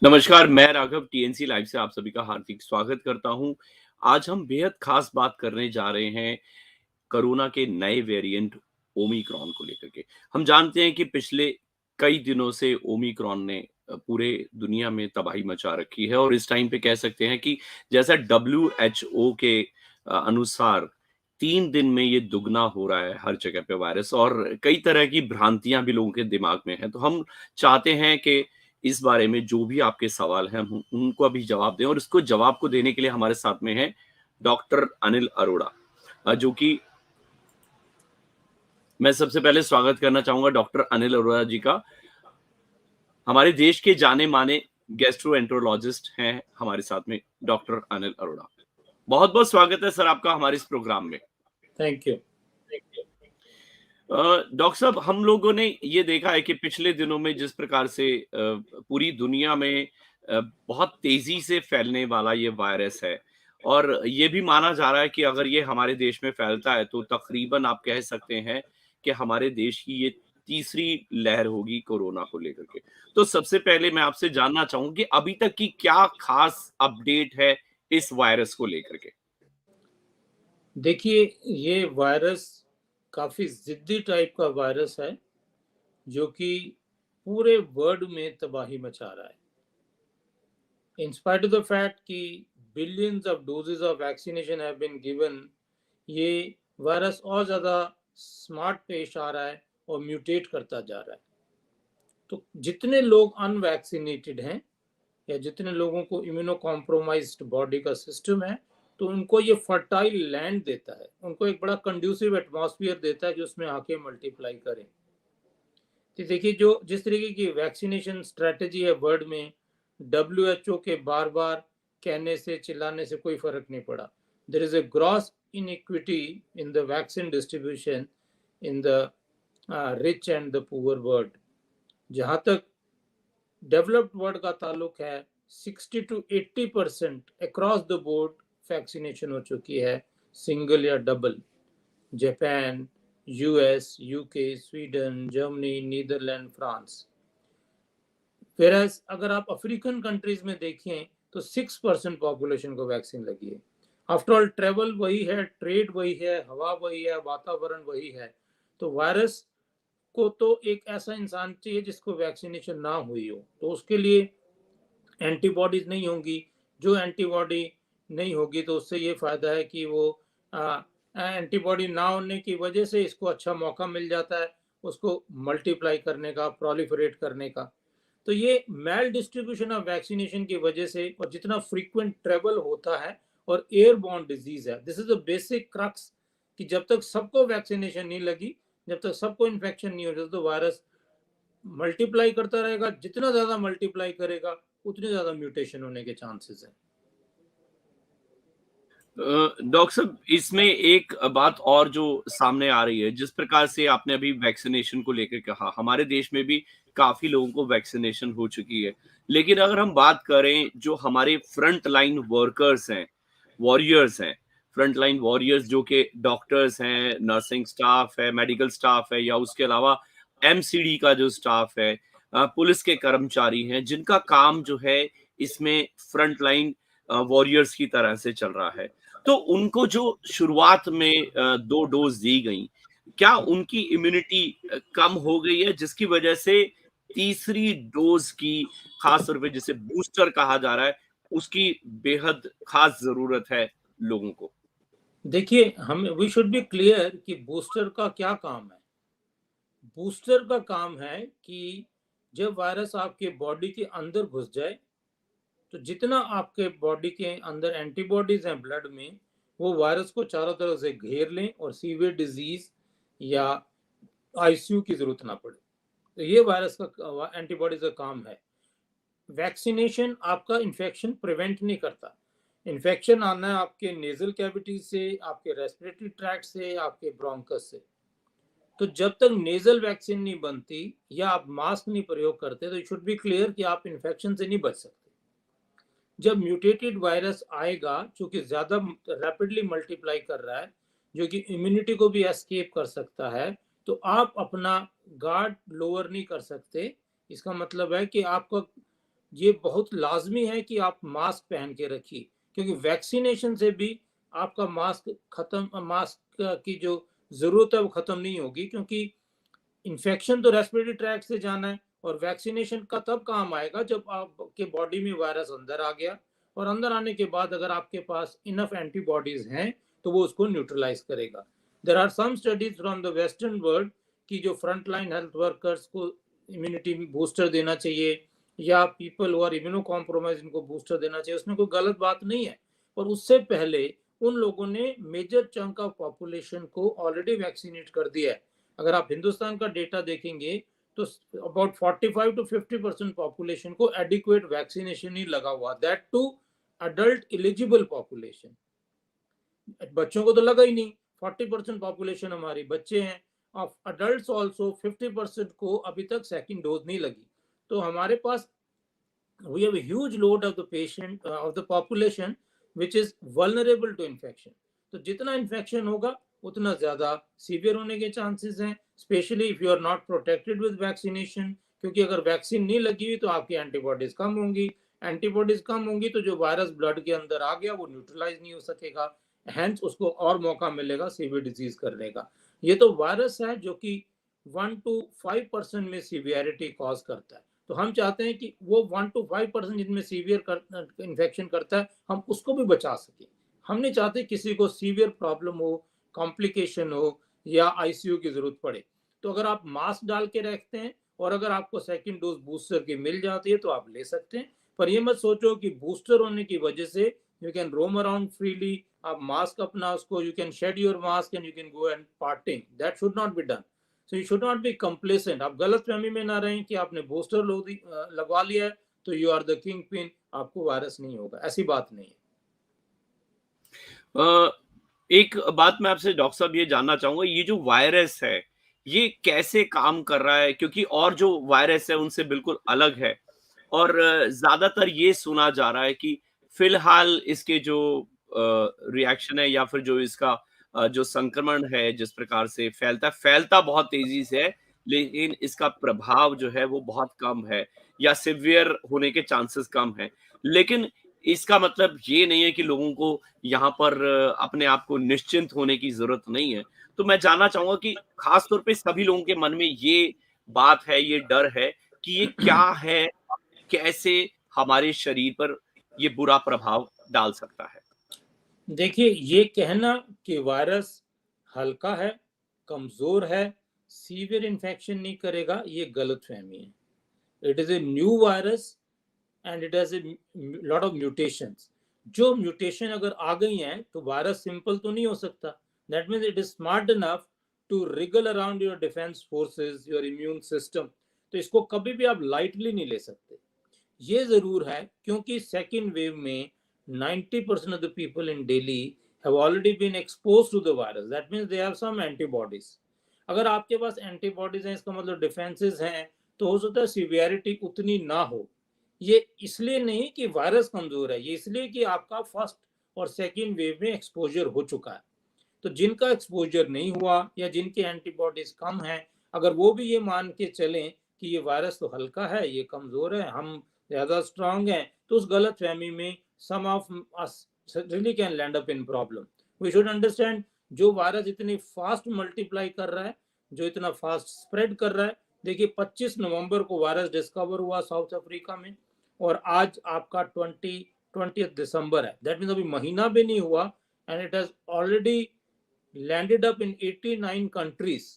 नमस्कार, मैं Raghav TNC live से आप सभी का हार्दिक स्वागत करता हूं। आज हम बेहद खास बात करने जा रहे हैं कोरोना के नए वेरिएंट ओमिक्रॉन को लेकर के। हम जानते हैं कि पिछले कई दिनों से ओमिक्रॉन ने पूरे दुनिया में तबाही मचा रखी है और इस टाइम पे कह सकते हैं कि जैसा डब्ल्यूएचओ के अनुसार 3 दिन में ये दुगना हो रहा है हर जगह पे वायरस और कई तरह की भ्रांतियाँ भी लोगों के दिमाग में हैं। तो हम चाहते हैं कि इस बारे में जो भी आपके सवाल हैं, हम उनको अभी जवाब दें और इसको जवाब को देने के लिए हमारे साथ में हैं डॉक्टर अनिल अरोड़ा जो कि मैं सबसे पहले स्वागत करना चाहूँगा डॉक्टर अनिल अरोड़ा जी का। हमारे देश के जाने-माने गैस्ट्रोएंटेरोलॉजिस्ट हैं हमारे साथ में डॉक्टर अनिल अरोड़ा। बहुत-बहुत स्वागत है सर आपका हमारे इस प्रोग्राम में। Thank you. डॉक्टर साहब हम लोगों ने ये देखा है कि पिछले दिनों में जिस प्रकार से पूरी दुनिया में बहुत तेजी से फैलने वाला ये वायरस है और ये भी माना जा रहा है कि अगर ये हमारे देश में फैलता है तो तकरीबन आप कह सकते हैं कि हमारे देश की ये तीसरी लहर होगी कोरोना को लेकर के। तो सबसे पहले मैं आपसे जानना चाहूँ कि अभी तक की क्या खास अपडेट है इस वायरस को लेकर के? देखिए, ये वायरस काफ़ी ज़िद्दी टाइप का वायरस है, जो कि पूरे वर्ल्ड में तबाही मचा रहा है। In spite of the fact कि billions of doses of vaccination have been given, ये वायरस और ज़्यादा स्मार्ट पेश आ रहा है और म्यूटेट करता जा रहा है। तो जितने लोग अनवैक्सीनेटेड हैं या जितने लोगों को इम्यूनो कॉम्प्रोमाइज्ड बॉडी का सिस्टम है, तो उनको ये फर्टाइल लैंड देता है, उनको एक बड़ा कंड्यूसिव एटमॉस्फेयर देता है जो उसमें आके मल्टीप्लाई करें। तो देखिए, जो जिस तरीके की वैक्सीनेशन स्ट्रेटेजी है वर्ल्ड में, डब्ल्यूएचओ के बार बार कहने से चिल्लाने से कोई फर्क नहीं पड़ा। There is a gross inequity in the vaccine distribution in the rich and the poor world. जहां तक डेवलप्ड वर्ल्ड का ताल्लुक है, 60 to 80% across the board vaccination हो चुकी है, सिंगल या double. Japan, US, UK, Sweden, Germany, Netherlands, France. Whereas अगर आप अफ्रीकन कंट्रीज में देखें तो 6% पॉपुलेशन को वैक्सीन लगी है। आफ्टर ऑल ट्रेवल वही है, ट्रेड वही है, हवा वही है, वातावरण वही है। तो वायरस को तो एक ऐसा इंसान चाहिए जिसको वैक्सीनेशन ना हुई हो, तो उसके लिए एंटीबॉडीज नहीं होंगी। जो एंटीबॉडी नहीं होगी तो उससे ये फायदा है कि वो एंटीबॉडी ना होने की वजह से इसको अच्छा मौका मिल जाता है उसको मल्टीप्लाई करने का, प्रोलिफरेट करने का। तो ये मेल डिस्ट्रीब्यूशन ऑफ वैक्सीनेशन की वजह से और जितना फ्रीक्वेंट ट्रेवल होता है और एयरबॉर्न डिजीज है, this is the basic crux कि जब तक सबको वैक्सीनेशन नहीं लगी, जब तक सबको इन्फेक्शन नहीं हो जाता, तो वायरस मल्टीप्लाई करता रहेगा। जितना ज्यादा मल्टीप्लाई करेगा उतने ज्यादा म्यूटेशन होने के चांसेस हैं। डॉक्टर साहब इसमें एक बात और जो सामने आ रही है जिस प्रकार से आपने अभी वैक्सीनेशन को लेकर कहा हमारे देश में भी काफी लोगों को वैक्सीनेशन हो चुकी है लेकिन अगर हम बात करें जो हमारे फ्रंट लाइन वर्कर्स हैं वॉरियर्स हैं फ्रंट लाइन वॉरियर्स जो कि डॉक्टर्स हैं नर्सिंग स्टाफ है मेडिकल स्टाफ है या उसके अलावा एमसीडी का जो स्टाफ है पुलिस के कर्मचारी हैं जिनका काम जो है इसमें फ्रंट लाइन वॉरियर्स की तरह से चल रहा है तो उनको जो शुरुआत में 2 डोज़ दी गई, क्या उनकी इम्यूनिटी कम हो गई है जिसकी वजह से तीसरी डोज़ की खास तौर पे जिसे बूस्टर कहा जा रहा है, उसकी बेहद खास ज़रूरत है लोगों को? देखिए, हम वी शुड बी क्लियर कि बूस्टर का क्या काम है। बूस्टर का काम है कि जब वायरस आपके बॉडी के अंदर घुस जाए, तो जितना आपके बॉडी के अंदर एंटीबॉडीज हैं ब्लड में, वो वायरस को चारों तरफ से घेर लें और सीवियर डिजीज या आईसीयू की जरूरत ना पड़े। तो ये वायरस का एंटीबॉडीज का काम है। वैक्सीनेशन आपका इन्फेक्शन प्रिवेंट नहीं करता। इन्फेक्शन आना है आपके नेजल कैविटी से, आपके रेस्पिरेटरी ट्रैक्ट से, आपके ब्रोंकस से। तो जब तक नेजल वैक्सीन नहीं बनती या आप मास्क नहीं प्रयोग करते, तो यू शुड बी क्लियर कि आप इन्फेक्शन से नहीं बच सकते। जब म्यूटेटेड वायरस आएगा जो कि ज्यादा रैपिडली मल्टीप्लाई कर रहा है, जो कि इम्यूनिटी को भी एस्केप कर सकता है, तो आप अपना गार्ड लोअर नहीं कर सकते। इसका मतलब है कि आपका ये बहुत लाजमी है कि आप मास्क पहन के रखिए, क्योंकि वैक्सीनेशन से भी आपका मास्क की जो जरूरत है वो खत्म नहीं होगी, क्योंकि इन्फेक्शन तो रेस्पिरेटरी ट्रैक से जाना है, और वैक्सीनेशन का तब काम आएगा जब आपके बॉडी में वायरस अंदर आ गया, और अंदर आने के बाद अगर आपके पास इनफ एंटीबॉडीज हैं तो वो उसको न्यूट्रलाइज करेगा। There are some studies from the western world कि जो फ्रंट लाइन हेल्थ वर्कर्स को इम्यूनिटी बूस्टर देना चाहिए, या people who are immuno compromise इनको बूस्टर देना चाहिए, उसमें कोई गलत बात नहीं है। पर उससे पहले उन लोगों ने मेजर चंक ऑफ पॉपुलेशन को ऑलरेडी वैक्सीनेट कर दिया है। अगर आप हिंदुस्तान का डेटा देखेंगे तो अबाउट 45 to 50% पॉपुलेशन को एडिक्वेट वैक्सीनेशन ही लगा हुआ, that to adult eligible population. बच्चों को तो लगा ही नहीं, 40% पॉपुलेशन हमारी बच्चे हैं। ऑफ अडल्ट्स ऑल्सो 50% को अभी तक सेकेंड डोज नहीं लगी। तो हमारे पास we have a huge load of the patient of the population which is vulnerable to infection. तो जितना इन्फेक्शन होगा उतना ज्यादा सीवियर होने के चांसेस हैं, specially if you are not protected with vaccination, क्योंकि अगर वैक्सीन नहीं लगी हुई तो आपकी एंटीबॉडीज कम होंगी, एंटीबॉडीज कम होंगी तो जो वायरस ब्लड के अंदर आ गया वो न्यूट्रलाइज नहीं हो सकेगा, हेंस उसको और मौका मिलेगा सीवियर डिजीज करने का। ये तो वायरस है जो कि 1 to 5% में सीवियरिटी कॉज करता है। तो हम चाहते हैं कि वो 1 to 5% जिनमें सीवियर इन्फेक्शन करता है हम उसको भी बचा सकें। हम नहीं चाहते किसी को सीवियर प्रॉब्लम हो, कॉम्प्लिकेशन हो, या आईसीयू की जरूरत पड़े। तो अगर आप मास्क डाल के रखते हैं और अगर आपको सेकंड डोज बूस्टर की मिल जाती है तो आप ले सकते हैं, पर ये मत सोचो कि बूस्टर होने की वजह से you can roam around freely, आप मास्क अपना उसको you can shed your mask and you can go and partying, that should not be done. So you should not be complacent. आप गलत फहमी में ना रहें कि आपने बूस्टर लगवा लिया है तो you are the kingpin, आपको वायरस नहीं होगा, ऐसी बात नहीं है। एक बात मैं आपसे डॉक्टर साहब ये जानना चाहूंगा, ये जो वायरस है ये कैसे काम कर रहा है, क्योंकि और जो वायरस है उनसे बिल्कुल अलग है, और ज्यादातर ये सुना जा रहा है कि फिलहाल इसके जो रिएक्शन है या फिर जो इसका जो संक्रमण है जिस प्रकार से फैलता बहुत तेजी से है, लेकिन इसका प्रभाव जो है वो बहुत कम है या सिवियर होने के चांसेस कम है। लेकिन इसका मतलब ये नहीं है कि लोगों को यहाँ पर अपने आप को निश्चिंत होने की जरूरत नहीं है। तो मैं जानना चाहूंगा कि खास तौर पे सभी लोगों के मन में ये बात है, ये डर है कि ये क्या है, कैसे हमारे शरीर पर ये बुरा प्रभाव डाल सकता है। देखिए, ये कहना कि वायरस हल्का है, कमजोर है, सीवियर इन्फेक्शन नहीं करेगा, ये गलत फहमी है। It is a new virus and it has a lot of mutations. जो म्यूटेशन अगर आ गई हैं तो वायरस सिंपल तो नहीं हो सकता। That means it is smart enough to wriggle around your defence forces, your immune system. तो इसको कभी भी आप लाइटली नहीं ले सकते। ये जरूर है क्योंकि सेकेंड वेव में 90% of the people in Delhi have already been exposed to the virus. That means they have some antibodies. अगर आपके पास एंटीबॉडीज हैं इसका मतलब डिफेंसेस हैं, तो हो सकता है सीवियरिटी उतनी ना हो। ये इसलिए नहीं कि वायरस कमजोर है, ये इसलिए कि आपका फर्स्ट और सेकेंड वेव में एक्सपोजर हो चुका है। तो जिनका एक्सपोजर नहीं हुआ या जिनके एंटीबॉडीज कम हैं, अगर वो भी ये मान के चलें कि ये वायरस तो हल्का है, ये कमजोर है, हम ज्यादा स्ट्रांग हैं, तो उस गलत फहमी में some of us really can land up in problem. We should understand जो वायरस इतनी फास्ट मल्टीप्लाई कर रहा है, जो इतना फास्ट स्प्रेड कर रहा है। देखिए 25 नवंबर को वायरस डिस्कवर हुआ साउथ अफ्रीका में, और आज आपका 20 दिसंबर है। दैट मीन्स अभी महीना भी नहीं हुआ and it has already landed up in 89 countries.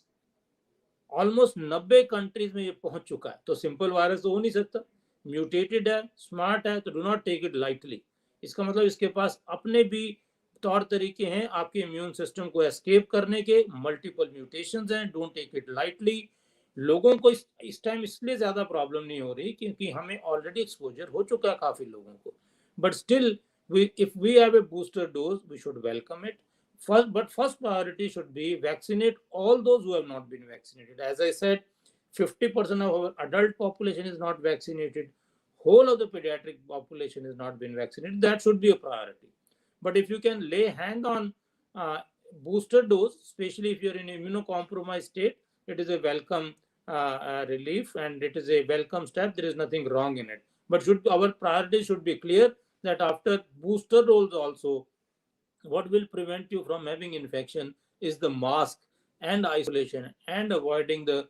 Almost 90 countries में ये पहुंच चुका है। तो सिंपल वायरस तो हो नहीं सकता, म्यूटेटेड है, स्मार्ट है, तो do not take it lightly. इसका मतलब इसके पास अपने भी तौर तरीके हैं आपके इम्यून सिस्टम को एस्केप करने के, मल्टीपल म्यूटेशंस हैं, डोंट टेक इट लाइटली। लोगों को इस टाइम इसलिए ज्यादा प्रॉब्लम नहीं हो रही क्योंकि हमें ऑलरेडी एक्सपोजर हो चुका है काफी लोगों को, but still if we have a booster dose we should welcome it first, but first priority should be vaccinate all those who have not been vaccinated. As I said, 50% of our adult population is not vaccinated, whole of the pediatric population is not been vaccinated. That should be a priority. But if you can lay hand on booster dose, especially if you're in immunocompromised state, it is a welcome relief and it is a welcome step. There is nothing wrong in it. But our priority should be clear that after booster dose also, what will prevent you from having infection is the mask and isolation and avoiding the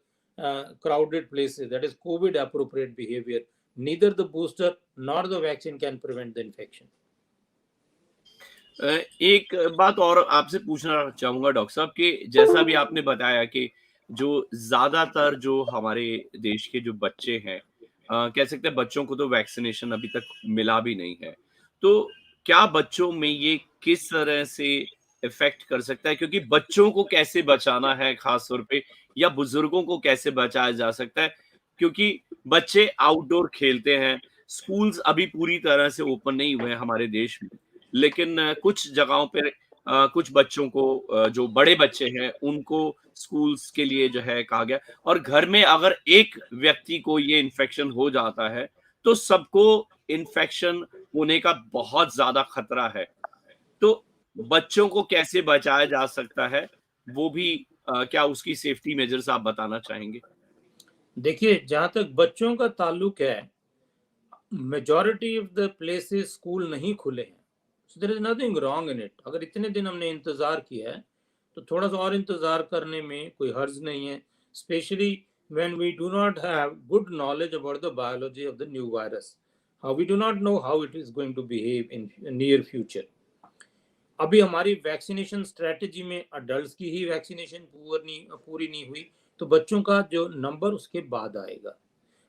crowded places. That is COVID appropriate behavior. Neither the booster nor the vaccine can prevent the infection. एक बात और आपसे पूछना चाहूँगा doctor साहब कि जैसा भी आपने बताया कि जो ज़्यादातर जो हमारे देश के जो बच्चे हैं कह सकते हैं बच्चों को तो वैक्सीनेशन अभी तक मिला भी नहीं है। तो क्या बच्चों में ये किस तरह से इफ़ेक्ट कर सकता है? क्योंकि बच्चों को कैसे बचाना है ख़ास तौर पे या बुज़ुर्गों को कैसे बचाया जा सकता है? क्योंकि बच्चे आउटडोर खेलते हैं, स्कूल्स अभी पूरी तरह से ओपन नहीं हुए हैं हमारे देश में। लेकिन कुछ जगहों पे कुछ बच्चों को जो बड़े बच्चे हैं उनको स्कूल्स के लिए जो है कहा गया और घर में अगर एक व्यक्ति को ये इन्फेक्शन हो जाता है, तो सबको इन्फेक्शन होने का बहुत ज़्यादा खतरा है। तो बच्चों को कैसे बचाया जा सकता है? वो भी क्या उसकी सेफ्टी मेजर्स आप बताना चाहेंगे? देखिए, जहां तक बच्चों का ताल्लुक है, majority of the places school नहीं खुले हैं, so there is nothing wrong in it. अगर इतने दिन हमने इंतजार किया है तो थोड़ा सा और इंतजार करने में कोई हर्ज नहीं है, specially when we do not have good knowledge about the biology of the new virus, how we do not know how it is going to behave in near future. अभी हमारी वैक्सीनेशन स्ट्रेटजी में adult की ही vaccination पूरी नहीं हुई, तो बच्चों का जो नंबर उसके बाद आएगा।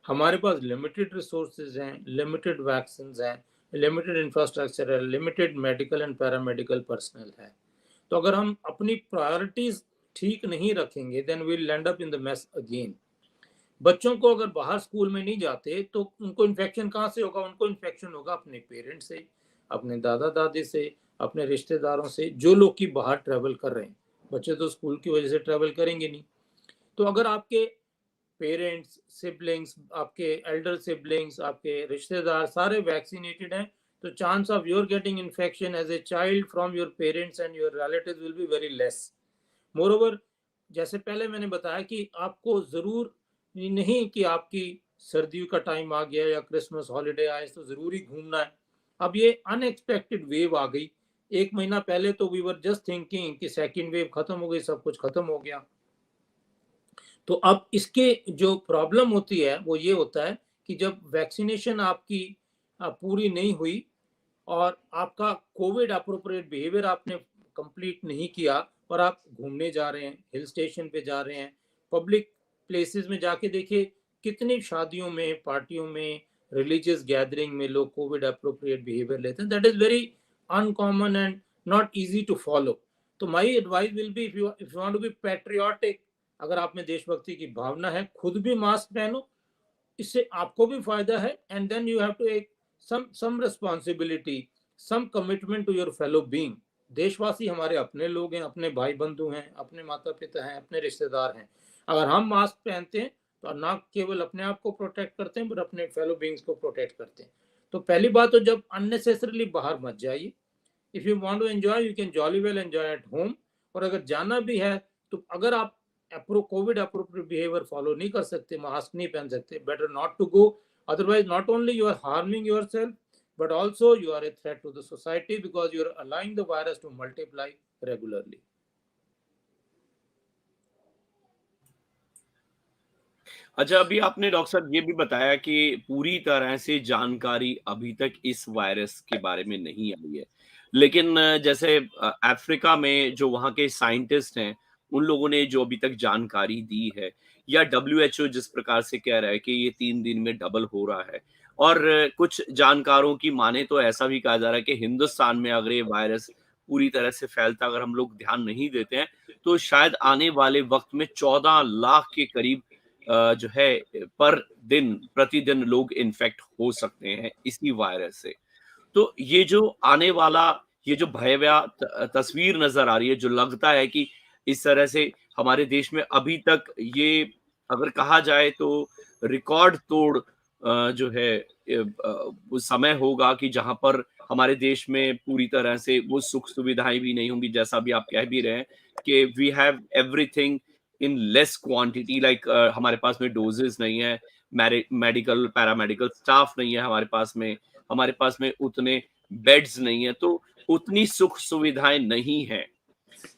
हमारे पास लिमिटेड रिसोर्सेज हैं, लिमिटेड वैक्सीन हैं, लिमिटेड इंफ्रास्ट्रक्चर है, limited medical and paramedical personal है। तो अगर हम अपनी प्रायोरिटीज ठीक नहीं रखेंगे, then we will end up in the mess again. बच्चों को अगर बाहर स्कूल में नहीं जाते तो उनको इन्फेक्शन कहाँ से होगा? उनको इन्फेक्शन होगा अपने पेरेंट्स से, अपने दादा दादी से, अपने रिश्तेदारों से, जो लोग की बाहर ट्रैवल कर रहे हैं। बच्चे तो स्कूल की वजह से ट्रैवल करेंगे नहीं। तो अगर आपके पेरेंट्स, सिबलिंग्स, आपके एल्डर सिबलिंग्स, आपके रिश्तेदार सारे वैक्सीनेटेड हैं, तो chance of your getting infection as a child from your parents and your relatives will be very less. Moreover, जैसे पहले मैंने बताया कि आपको जरूर नहीं कि आपकी सर्दियों का टाइम आ गया या क्रिसमस हॉलीडे आए तो जरूरी घूमना है। अब ये अनएक्सपेक्टेड वेव आ गई। एक महीना पहले तो वी वर जस्ट थिंकिंग कि सेकेंड वेव खत्म हो गई, सब कुछ खत्म हो गया। तो अब इसके जो प्रॉब्लम होती है वो ये होता है कि जब वैक्सीनेशन आपकी पूरी नहीं हुई और आपका कोविड अप्रोप्रिएट बिहेवियर आपने कंप्लीट नहीं किया और आप घूमने जा रहे हैं, हिल स्टेशन पे जा रहे हैं, पब्लिक प्लेसेस में जाके देखिए कितनी शादियों में, पार्टियों में, रिलीजियस गैदरिंग में लोग कोविड अप्रोप्रिएट बिहेवियर लेते हैं। That is very uncommon and not easy to follow. तो my advice will be, if you want to be patriotic, अगर आप में देशभक्ति की भावना है, खुद भी मास्क पहनो, इससे आपको भी फायदा है। And then you have to take some responsibility, some commitment to your fellow being. देशवासी हमारे अपने लोग हैं, अपने भाई बंधु हैं, अपने माता पिता हैं, अपने रिश्तेदार हैं। अगर हम मास्क पहनते हैं तो ना केवल अपने आप को प्रोटेक्ट करते हैं बट अपने फेलो बींग्स को प्रोटेक्ट करते हैं। तो पहली बात तो जब अननेसेसरली बाहर मत जाइए। If you want to enjoy, you can jolly well enjoy at home. और अगर जाना भी है तो अगर आप कोविड अप्रोप्रिएट बिहेवियर फॉलो नहीं कर सकते, मास्क नहीं पहन सकते, better not to go. Otherwise, not only you are harming yourself, but also you are a threat to the society because you are allowing the virus to multiply regularly. अच्छा, अभी आपने doctor साहब ये भी बताया कि पूरी तरह से जानकारी अभी तक इस वायरस के बारे में नहीं आई है। लेकिन जैसे अफ्रीका में जो वहाँ के साइंटिस्ट हैं, उन लोगों ने जो अभी तक जानकारी दी है या डब्ल्यूएचओ जिस प्रकार से कह रहा है कि ये 3 दिन में डबल हो रहा है और कुछ जानकारों की माने तो ऐसा भी कहा जा रहा है कि हिंदुस्तान में अगर ये वायरस पूरी तरह से फैलता अगर हम लोग ध्यान नहीं देते हैं, तो शायद आने वाले वक़्त में 14 लाख के करीब जो है प्रतिदिन लोग इन्फेक्ट हो सकते हैं इसी वायरस से। तो ये जो आने वाला ये जो भयावह तस्वीर नज़र आ रही है, जो लगता है कि इस तरह से हमारे देश में अभी तक ये अगर कहा जाए तो रिकॉर्ड तोड़ जो है वो समय होगा कि जहाँ पर हमारे देश में पूरी तरह से वो सुख-सुविधाएँ भी नहीं होंगी, जैसा अभी आप कह भी रहे हैं कि we have everything in less quantity, like हमारे पास में डोजेस नहीं है, मेडिकल पैरामेडिकल स्टाफ नहीं है हमारे पास में उतने बेड्स नहीं है, तो उतनी सुख सुविधाएं नहीं है।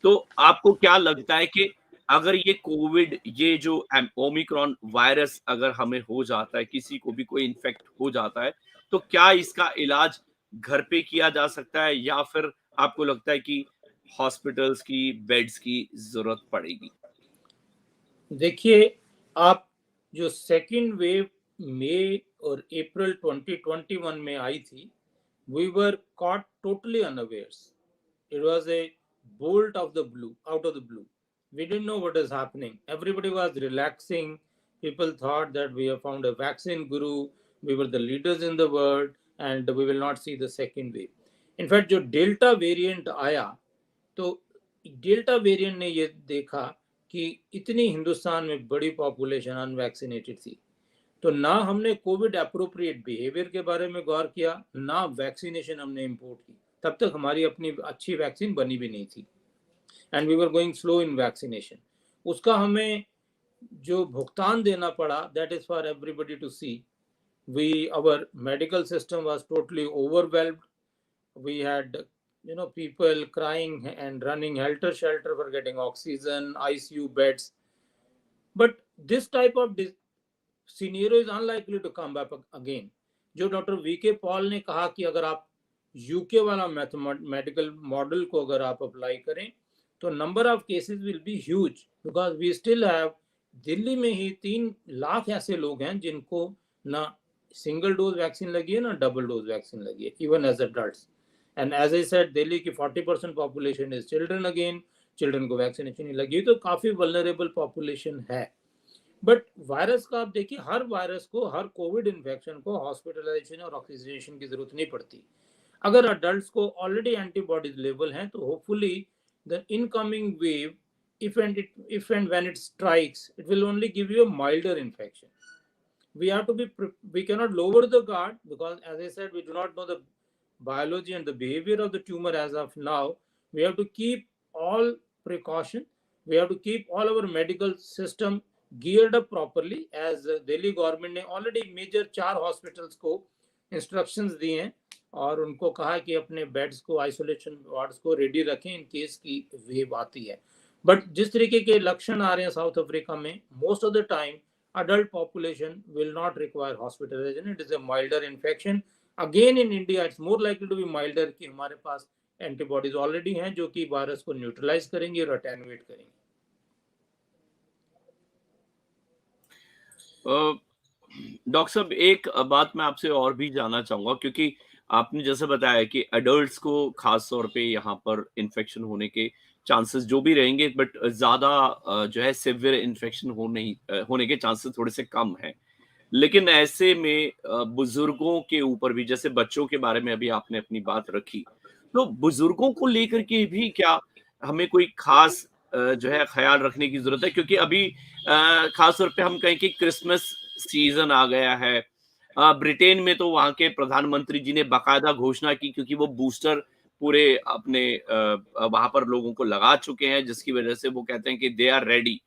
तो आपको क्या लगता है कि अगर ये कोविड, ये जो ओमिक्रॉन वायरस अगर हमें हो जाता है, किसी को भी कोई इन्फेक्ट हो जाता है, तो क्या इसका इलाज घर पे किया जा सकता है, या फिर आपको लगता है कि हॉस्पिटल्स की बेड्स की जरूरत पड़ेगी? देखिए, आप जो सेकंड वेव मई और अप्रैल 2021 में आई थी, we were caught totally unawares. It was a bolt of the blue, out of the blue. We didn't know what is happening. Everybody was relaxing. People thought that we have found a vaccine guru. We were the leaders in the world, and we will not see the second wave. In fact, जो delta variant आया, तो delta variant ने ये देखा कि इतनी हिंदुस्तान में बड़ी पॉपुलेशन अनवैक्सीनेटेड थी, तो ना हमने कोविड अप्रोप्रिएट बिहेवियर के बारे में गौर किया, ना वैक्सीनेशन हमने इंपोर्ट की। तब तक हमारी अपनी अच्छी वैक्सीन बनी भी नहीं थी, and we were going slow in vaccination. उसका हमें जो भुगतान देना पड़ा, that is for everybody to see. We our medical system was totally overwhelmed. We had people crying and running helter skelter for getting oxygen, ICU beds. But this type of scenario is unlikely to come back again. जो doctor VK Paul ने कहा कि अगर आप UK वाला medical model को अगर आप अप्लाई करें, तो number of cases will be huge, because we still have, Delhi में ही 3 लाख ऐसे लोग हैं जिनको ना सिंगल डोज वैक्सीन लगी है ना डबल डोज वैक्सीन लगी है, even as adults. And as I said, Delhi की 40% population is children. Again, children को वैक्सीनेशन नहीं लगी, तो काफी वल्नरेबल पॉपुलेशन है। बट वायरस का आप देखिए, हर वायरस को, हर कोविड इन्फेक्शन को हॉस्पिटलाइजेशन और ऑक्सीजनेशन की जरूरत नहीं पड़ती। अगर अडल्ट्स को ऑलरेडी एंटीबॉडीज लेवल हैं, तो hopefully the incoming wave, if and when it strikes, it will only give you a milder infection. We have to be, we cannot lower the guard, because as I said, we do not know the biology and the behavior of the tumor as of now. We have to keep all precaution. We have to keep all our medical system geared up properly, as Delhi government ने already major 4 hospitals को instructions दिए हैं, और उनको कहा कि अपने beds को, आइसोलेशन वार्ड्स को रेडी रखें इन केस की वेव आती है। बट जिस तरीके के लक्षण आ रहे हैं साउथ अफ्रीका में, most of the time adult population will not require hospitalization. It is a milder infection. Again, in India, it's more likely to be milder कि हमारे पास एंटीबॉडीज ऑलरेडी हैं जो कि वायरस को न्यूट्रलाइज करेंगे और अटेनुएट करेंगे। डॉक्टर साहब, एक बात मैं आपसे और भी जानना चाहूंगा, क्योंकि आपने जैसे बताया कि एडल्ट्स को खास तौर पे यहाँ पर इन्फेक्शन होने के चांसेस जो भी रहेंगे, बट ज्यादा जो है सिवियर इन्फेक्शन होने के चांसेस थोड़े से कम हैं। लेकिन ऐसे में बुजुर्गों के ऊपर भी, जैसे बच्चों के बारे में अभी आपने अपनी बात रखी, तो बुजुर्गों को लेकर के भी क्या हमें कोई खास जो है ख्याल रखने की जरूरत है? क्योंकि अभी खास तौर पे हम कहें कि क्रिसमस सीजन आ गया है। ब्रिटेन में तो वहां के प्रधानमंत्री जी ने बाकायदा घोषणा की, क्योंकि वो बूस्टर पूरे अपने वहां पर लोगों को लगा चुके हैं, जिसकी वजह से वो कहते हैं कि दे आर रेडी।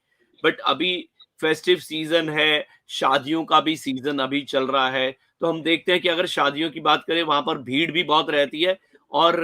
बट अभी फेस्टिव सीजन है, शादियों का भी सीजन अभी चल रहा है, तो हम देखते हैं कि अगर शादियों की बात करें, वहां पर भीड़ भी बहुत रहती है, और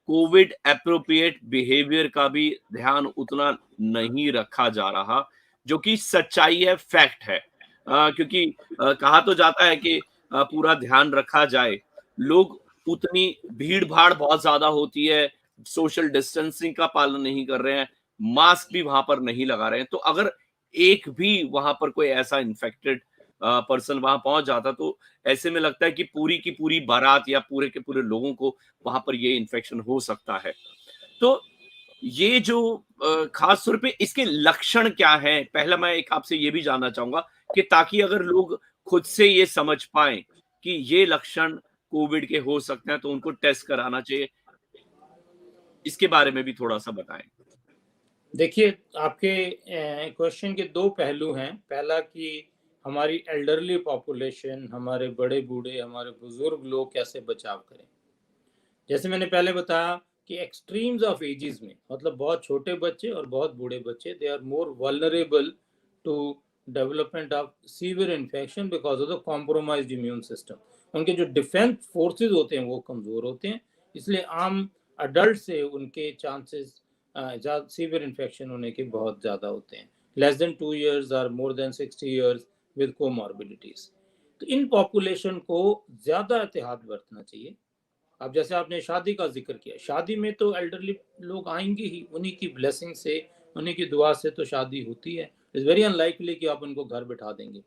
कोविड एप्रोप्रिएट बिहेवियर का भी ध्यान उतना नहीं रखा जा रहा, जो कि सच्चाई है, फैक्ट है। क्योंकि कहा तो जाता है कि पूरा ध्यान रखा जाए, लोग उतनी भीड़ भाड़ बहुत ज्यादा होती है, सोशल डिस्टेंसिंग का पालन नहीं कर रहे हैं, मास्क भी वहां पर नहीं लगा रहे हैं, तो अगर एक भी वहां पर कोई ऐसा इन्फेक्टेड पर्सन वहां पहुंच जाता, तो ऐसे में लगता है कि पूरी की पूरी बारात या पूरे के पूरे लोगों को वहां पर ये इन्फेक्शन हो सकता है। तो ये जो खास तौर पे इसके लक्षण क्या हैं? पहला मैं एक आपसे ये भी जानना चाहूंगा कि ताकि अगर लोग खुद से ये समझ पाएं कि ये लक्षण कोविड के हो सकते हैं, तो उनको टेस्ट कराना चाहिए। इसके बारे में भी थोड़ा सा बताएं। देखिए, आपके क्वेश्चन के 2 पहलू हैं। पहला कि हमारी एल्डरली पॉपुलेशन, हमारे बड़े बूढ़े, हमारे बुजुर्ग लोग कैसे बचाव करें। जैसे मैंने पहले बताया, कि एक्सट्रीम्स ऑफ एजेस में, मतलब बहुत छोटे बच्चे और बहुत बूढ़े बच्चे, they are more vulnerable to development of severe infection because of the compromised immune system. उनके जो डिफेंस फोर्सेज होते हैं वो कमज़ोर होते हैं, इसलिए आम अडल्ट से उनके चांसेस सीवियर इन्फेक्शन होने के बहुत ज़्यादा होते हैं। लेस देन 2 years और more than 60 years with comorbidities. तो इन पॉपुलेशन को ज़्यादा एहतियात बरतना चाहिए। अब जैसे आपने शादी का जिक्र किया, शादी में तो एल्डरली लोग आएंगे ही, उन्हीं की ब्लेसिंग से, उन्हीं की दुआ से तो शादी होती है। इट्स वेरी अनलाइकली कि आप उनको घर बिठा देंगे,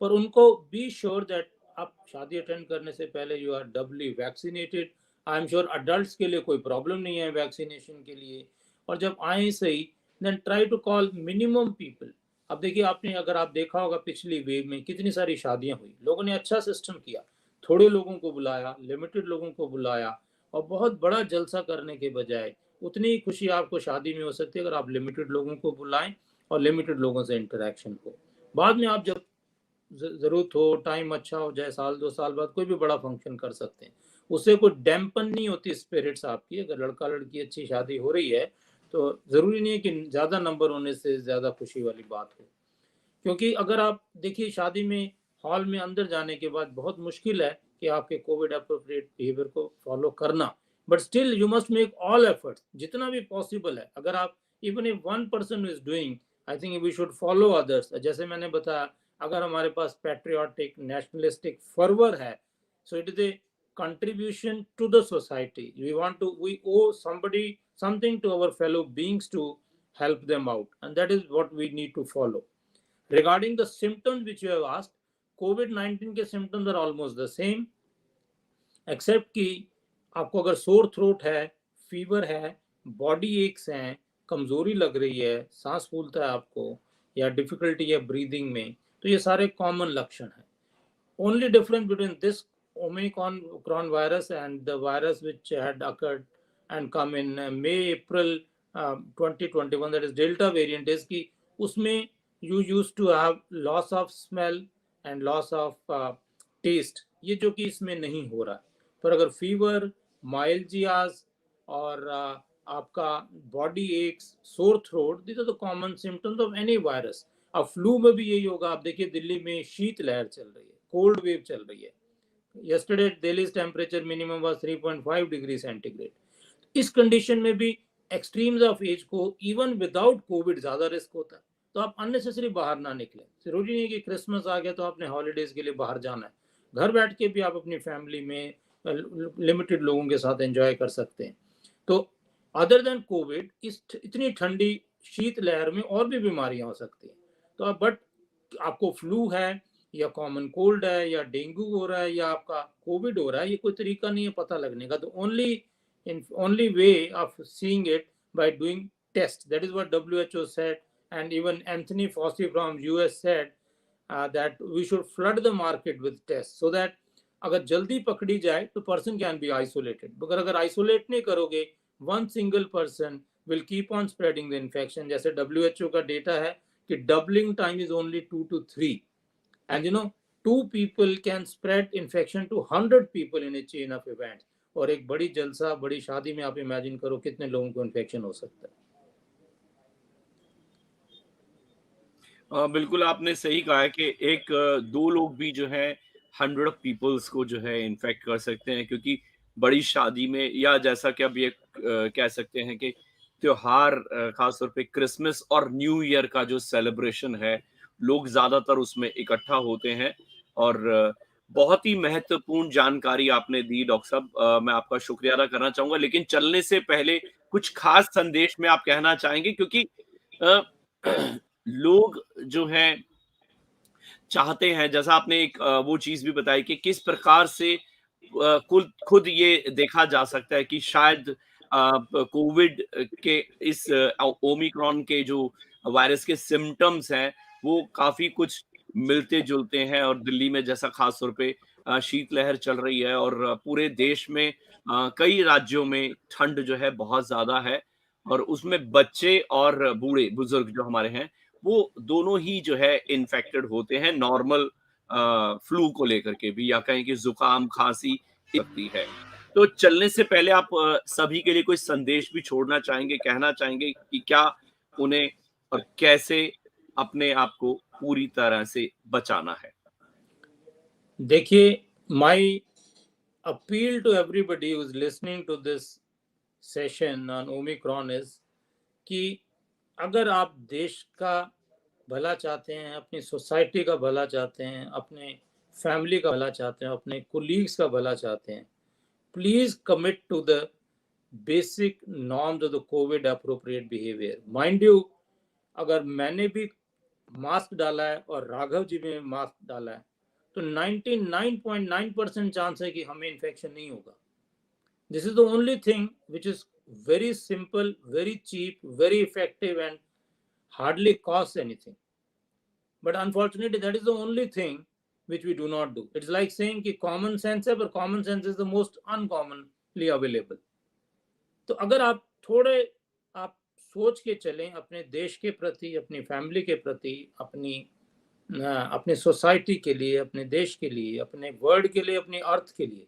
पर उनको बी श्योर दैट आप शादी अटेंड करने से पहले you are doubly vaccinated. I am sure adult के लिए कोई प्रॉब्लम नहीं है वैक्सीनेशन के लिए। और जब आए सही, then try to call minimum people. अब देखिए, आपने अगर आप देखा होगा पिछली वेव में कितनी सारी शादियां हुई, लोगों ने अच्छा सिस्टम किया, थोड़े लोगों को बुलाया, लिमिटेड लोगों को बुलाया, और बहुत बड़ा जलसा करने के बजाय उतनी ही खुशी आपको शादी में हो सकती है अगर आप लिमिटेड लोगों को बुलाएं और लिमिटेड लोगों से इंटरेक्शन हो। बाद में आप जब ज़रूरत हो, टाइम अच्छा हो जाए, साल 2 साल बाद कोई भी बड़ा फंक्शन कर सकते हैं। उससे कोई डैम्पन नहीं होती स्पिरिट्स आपकी। अगर लड़का लड़की अच्छी शादी हो रही है तो ज़रूरी नहीं है कि ज़्यादा नंबर होने से ज़्यादा खुशी वाली बात हो। क्योंकि अगर आप देखिए, शादी में हॉल में अंदर जाने के बाद बहुत मुश्किल है कि आपके कोविड अप्रोप्रिएट बिहेवियर को फॉलो करना, but still you must make all efforts जितना भी पॉसिबल है। अगर आप even if one person is doing, I think we should follow others. जैसे मैंने बताया, अगर हमारे पास पैट्रियाटिक नेशनलिस्टिक फर्वर है, so it is a contribution to the society. We owe somebody something to our fellow beings to help them out, and that is what we need to follow. Regarding the symptoms which you have asked, COVID-19 के symptoms are almost the same, except कि आपको अगर sore throat है, fever है, body aches हैं, कमजोरी लग रही है, सांस फूलता है आपको, या डिफिकल्टी है ब्रीदिंग में, तो ये सारे कॉमन लक्षण हैं। Only difference between this Omicron virus and the virus which had occurred and come in May, April 2021, that is Delta variant, is कि उसमें you used to have loss of smell and loss of taste, ये जो कि इसमें नहीं हो रहा है। पर अगर फीवर, माइल्जियाज और आपका body aches, sore throat, this are the common symptoms of any virus. अब फ्लू में भी यही होगा। आप देखिए, दिल्ली में शीत लहर चल रही है, कोल्ड वेव चल रही है। yesterday Delhi's temperature minimum was 3.5 degree centigrade. इस कंडीशन में भी एक्सट्रीम्स ऑफ एज को इवन विदाउट कोविड ज्यादा रिस्क होता है। तो आप अननेसेसरी बाहर ना निकलें। जरूरी नहीं कि क्रिसमस आ गया तो आपने हॉलीडेज के लिए बाहर जाना है, घर बैठ के भी आप अपनी फैमिली में लिमिटेड लोगों के साथ एंजॉय कर सकते हैं। तो अदर देन कोविड, इस इतनी ठंडी शीत लहर में और भी बीमारियां हो सकती हैं। तो अब बट आपको फ्लू है या कॉमन कोल्ड है या डेंगू हो रहा है या आपका कोविड हो रहा है, ये कोई तरीका नहीं है पता लगने का। तो only way of seeing it by doing tests. That is what WHO said, and even Anthony Fauci from US said that we should flood the market with tests so that अगर जल्दी पकड़ी जाए तो पर्सन कैन बी आइसोलेटेड। मगर अगर isolate नहीं करोगे, one single person will keep on spreading the infection. जैसे WHO का डेटा है कि doubling time is only 2 to 3, and 2 people can spread infection to 100 people in a chain of events। और एक बड़ी जलसा, बड़ी शादी में आप इमेजिन करो कितने लोगों को इन्फेक्शन हो सकता है। बिल्कुल आपने सही कहा है कि एक दो लोग भी जो है 100 पीपल्स को जो है इन्फेक्ट कर सकते हैं, क्योंकि बड़ी शादी में, या जैसा कि अब ये कह सकते हैं कि त्योहार, खासतौर पे क्रिसमस और न्यू ईयर का जो सेलिब्रेशन है, लोग ज्यादातर उसमें इकट्ठा होते हैं। और बहुत ही महत्वपूर्ण जानकारी आपने दी डॉक्टर साहब, मैं आपका शुक्रिया अदा करना चाहूंगा। लेकिन चलने से पहले कुछ खास संदेश में आप कहना चाहेंगे, क्योंकि अ, लोग जो हैं चाहते हैं, जैसा आपने एक वो चीज भी बताई कि किस प्रकार से खुद ये देखा जा सकता है कि शायद कोविड के इस ओमिक्रॉन के जो वायरस के सिम्टम्स हैं वो काफी कुछ मिलते जुलते हैं। और दिल्ली में जैसा खास तौर पे शीतलहर चल रही है, और पूरे देश में कई राज्यों में ठंड जो है बहुत ज्यादा है, और उसमें बच्चे और बूढ़े बुजुर्ग जो हमारे हैं वो दोनों ही जो है इन्फेक्टेड होते हैं, नॉर्मल फ्लू को लेकर के भी, या कहें कि जुकाम खांसी लगती है। तो चलने से पहले आप सभी के लिए कोई संदेश भी छोड़ना चाहेंगे, कहना चाहेंगे कि क्या उन्हें और कैसे अपने आप को पूरी तरह से बचाना है? देखिए, my appeal to everybody who is listening to this session on Omicron is कि अगर आप देश का भला चाहते हैं, अपनी सोसाइटी का भला चाहते हैं, अपने फैमिली का भला चाहते हैं, अपने कोलीग्स का भला चाहते हैं, please commit to the basic norms of the covid appropriate behaviour. Mind you, अगर मैंने भी मास्क डाला है और राघव जी ने मास्क डाला है तो 99.9% चांस है कि हमें इन्फेक्शन नहीं होगा। This is the only thing which is very simple, very cheap, very effective, and hardly costs anything. But unfortunately, that is the only thing which we do not do. It's like saying कि common sense है, but common sense is the most uncommonly available. तो अगर आप थोड़े आप सोच के चलें अपने देश के प्रति, अपनी फैमिली के प्रति, अपनी सोसाइटी के लिए, अपने देश के लिए, अपने वर्ल्ड के लिए, अपने अर्थ के लिए,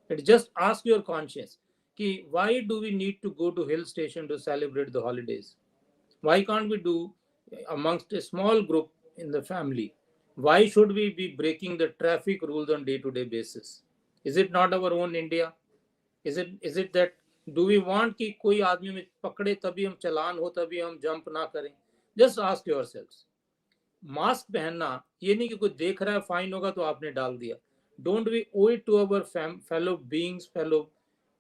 it just ask your conscious कि why do we need to go to hill station to celebrate the holidays? Why can't we do amongst a small group in the family? Why should we be breaking the traffic rules on day-to-day basis? Is it not our own India? Is it that do we want कि कोई आदमी में पकड़े तभी हम चलान हो, तभी हम जंप ना करें? Just ask yourselves. मास्क पहनना ये नहीं कि कोई देख रहा है फाइन होगा तो आपने डाल दिया. Don't we owe it to our fellow beings, fellow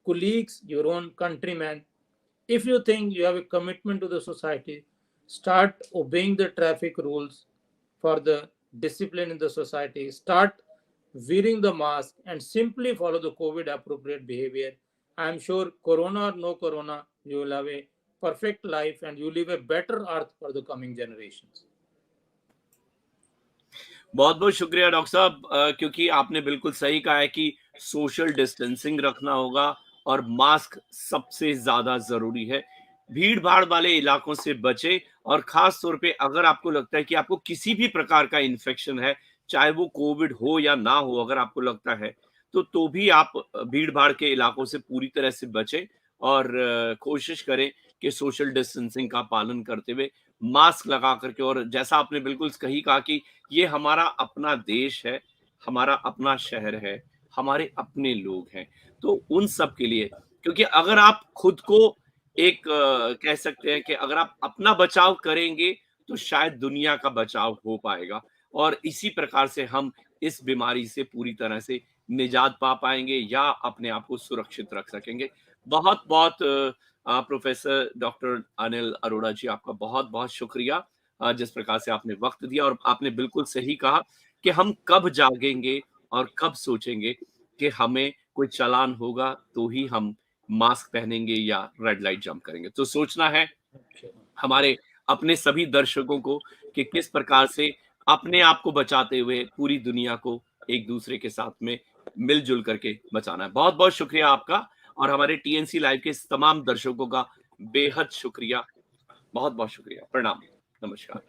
colleagues, your own countrymen? If you think you have a commitment to the society, start obeying the traffic rules for the discipline in the society. Start wearing the mask and simply follow the COVID appropriate behavior. I am sure corona or no corona, you will have a perfect life and you live a better earth for the coming generations. बहुत बहुत शुक्रिया doctor साहब, क्योंकि आपने बिल्कुल सही कहा है कि सोशल डिस्टेंसिंग रखना होगा और मास्क सबसे ज्यादा जरूरी है। भीड़ भाड़ वाले इलाकों से बचे, और खास तौर पे अगर आपको लगता है कि आपको किसी भी प्रकार का इन्फेक्शन है, चाहे वो कोविड हो या ना हो, अगर आपको लगता है तो भी आप भीड़ भाड़ के इलाकों से पूरी तरह से बचे और कोशिश करें कि सोशल डिस्टेंसिंग का पालन करते हुए मास्क लगा करके, और जैसा आपने बिल्कुल सही कहा कि ये हमारा अपना देश है, हमारा अपना शहर है, हमारे अपने लोग हैं, तो उन सब के लिए, क्योंकि अगर आप खुद को एक कह सकते हैं कि अगर आप अपना बचाव करेंगे तो शायद दुनिया का बचाव हो पाएगा, और इसी प्रकार से हम इस बीमारी से पूरी तरह से निजात पा पाएंगे या अपने आप को सुरक्षित रख सकेंगे। बहुत बहुत प्रोफेसर डॉक्टर अनिल अरोड़ा जी, आपका बहुत बहुत शुक्रिया, जिस प्रकार से आपने वक्त दिया, और आपने बिल्कुल सही कहा कि हम कब जागेंगे और कब सोचेंगे कि हमें कोई चालान होगा तो ही हम मास्क पहनेंगे या रेड लाइट जंप करेंगे। तो सोचना है हमारे अपने सभी दर्शकों को कि किस प्रकार से अपने आप को बचाते हुए पूरी दुनिया को एक दूसरे के साथ में मिलजुल करके बचाना है। बहुत बहुत शुक्रिया आपका, और हमारे टीएनसी लाइव के तमाम दर्शकों का बेहद शुक्रिया। बहुत बहुत शुक्रिया। प्रणाम। नमस्कार।